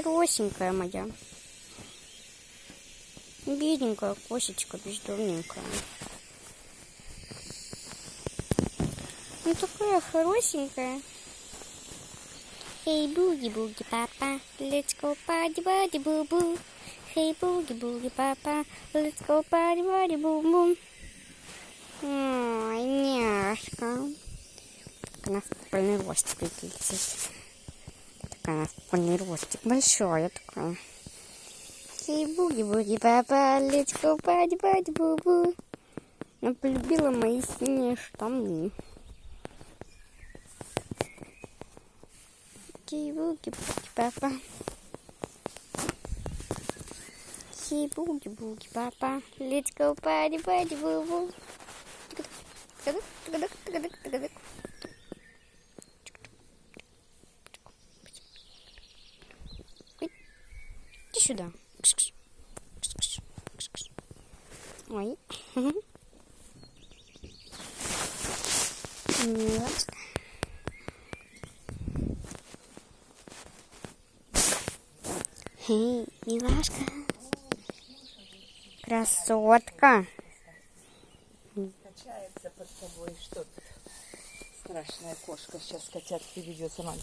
Росенькая моя. Бедненькая кошечка, бездомненькая. Ну такая хорошенькая. Hey boogie boogie papa, let's go party party boo boo. Hey boogie boogie papa, let's go party party boo boo. Ой, няшка. Так она в полный ростик летит. Так она в полный ростик. Большая такая. Hey boogie boogie papa, let's go party party boo boo. Она полюбила мои синие штаны. Hey boogie boogie papa. Hey boogie boogie papa, let's go party party boo boo. Иди сюда. Ой. Милашка. Эй, милашка. Красотка. Качается под тобой что-то. Страшная кошка. Сейчас котят приведет сама.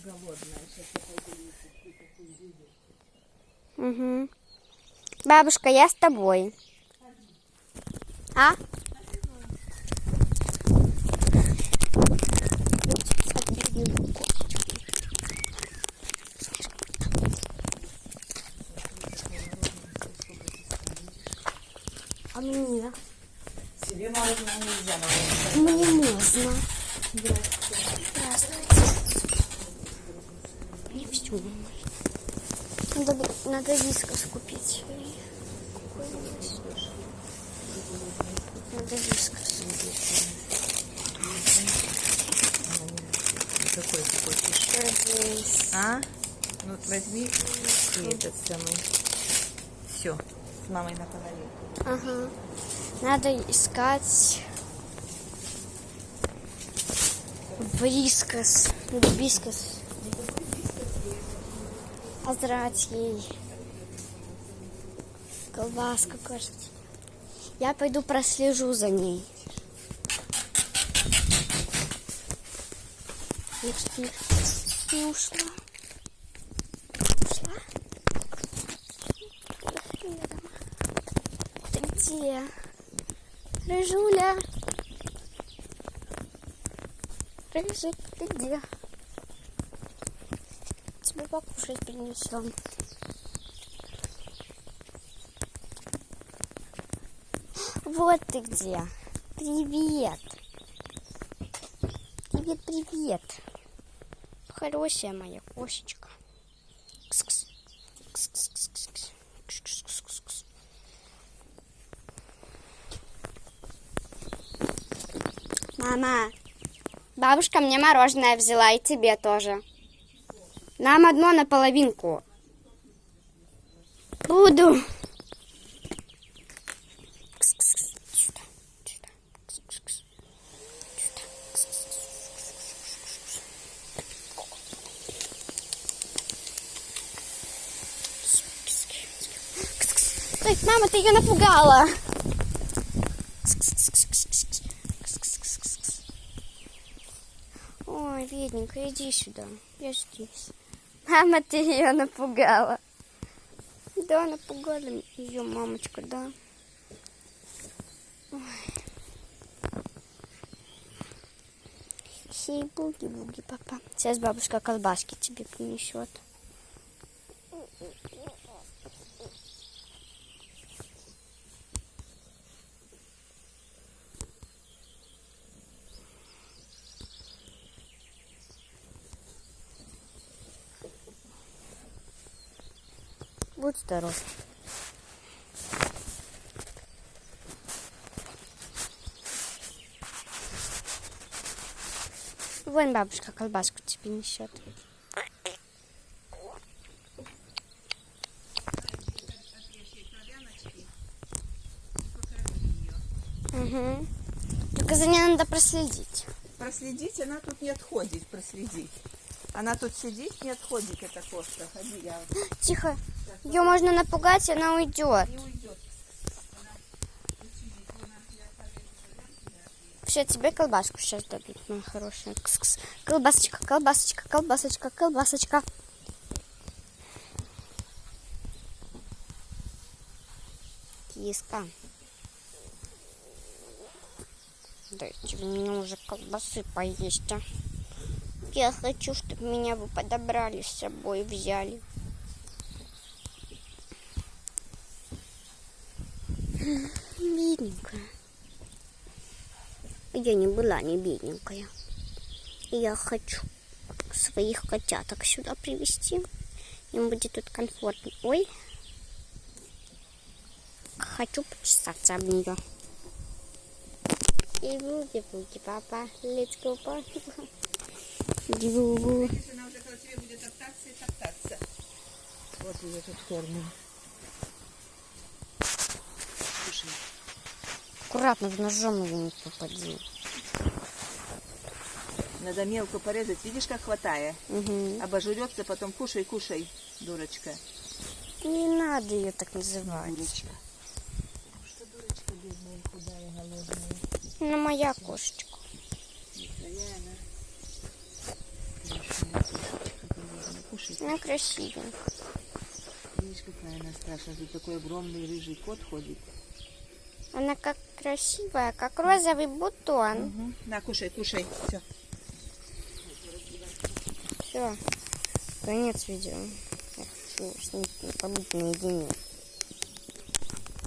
Голодная. Сейчас я пойду такую видео. Угу. Бабушка, я с тобой. А? А мне? Себе мороженое нельзя. Мне можно. Здравствуйте. Не все можно. Надо вискас купить. Надо вискас. Какой ты хочешь? А? Ну вот возьми и этот самый. Все. С мамой на половину. Ага. Надо искать вискас. Вискас. Азрать ей. Колбаска, кажется. Я пойду прослежу за ней. Не ушла. Ушла? Ты где? Рыжуля. Рыжик, ты где? Тебе покушать принесем. Вот ты где. Привет. Привет, привет. Хорошая моя кошечка. Кс-кс. Кс-кс-кс-кс. Кс-кс-кс-кс. Мама, бабушка мне мороженое взяла, и тебе тоже. Нам одно на половинку. Буду. Ой, мама, ты ее напугала. Ой, бедненькая, иди сюда. Я здесь. Мама, ты ее напугала. Да, напугали ее мамочка, да. Хей-буги-буги, папа. Сейчас бабушка колбаски тебе принесет. Будь здоров. Вон бабушка колбаску тебе несет. Угу. Только за ней надо проследить. Проследить, она тут не отходит, проследить. Она тут сидит, не отходит, эта кошка. Ходи, я Тихо. Ее можно напугать, и она уйдет. не уйдет. Все, тебе колбаску сейчас дадут, моя хорошая. Кс-кс. Колбасочка, колбасочка, колбасочка, колбасочка. Киска. Дайте мне уже колбасы поесть, а. Я хочу, чтобы меня вы подобрали с собой, взяли. Бедненькая. Я не была не бедненькая. Я хочу своих котяток сюда привезти. Им будет тут комфортно. Ой. Хочу почесаться об нее. И буги-буги, папа. Let's go, папа. Буги-буги. Видишь, она уже около тебя будет топтаться и топтаться. Вот ее тут кормим. Слушай, Аккуратно, в ножом ее не попади. надо мелко порезать. Видишь, как хватая? Угу. Обожрется, потом кушай, кушай, дурочка. Не надо ее так называть. Дурочка. Что дурочка бедная, худая, голодная. Она моя кошечка. Не твоя она. Страшная кошечка голодная. Кушай. Она красивенькая. Видишь, какая она страшная. Тут такой огромный рыжий кот ходит. Она как красивая, как розовый бутон. Угу. На, кушай, кушай. Все. Все, конец видео. Я хочу с ней побыть наедине.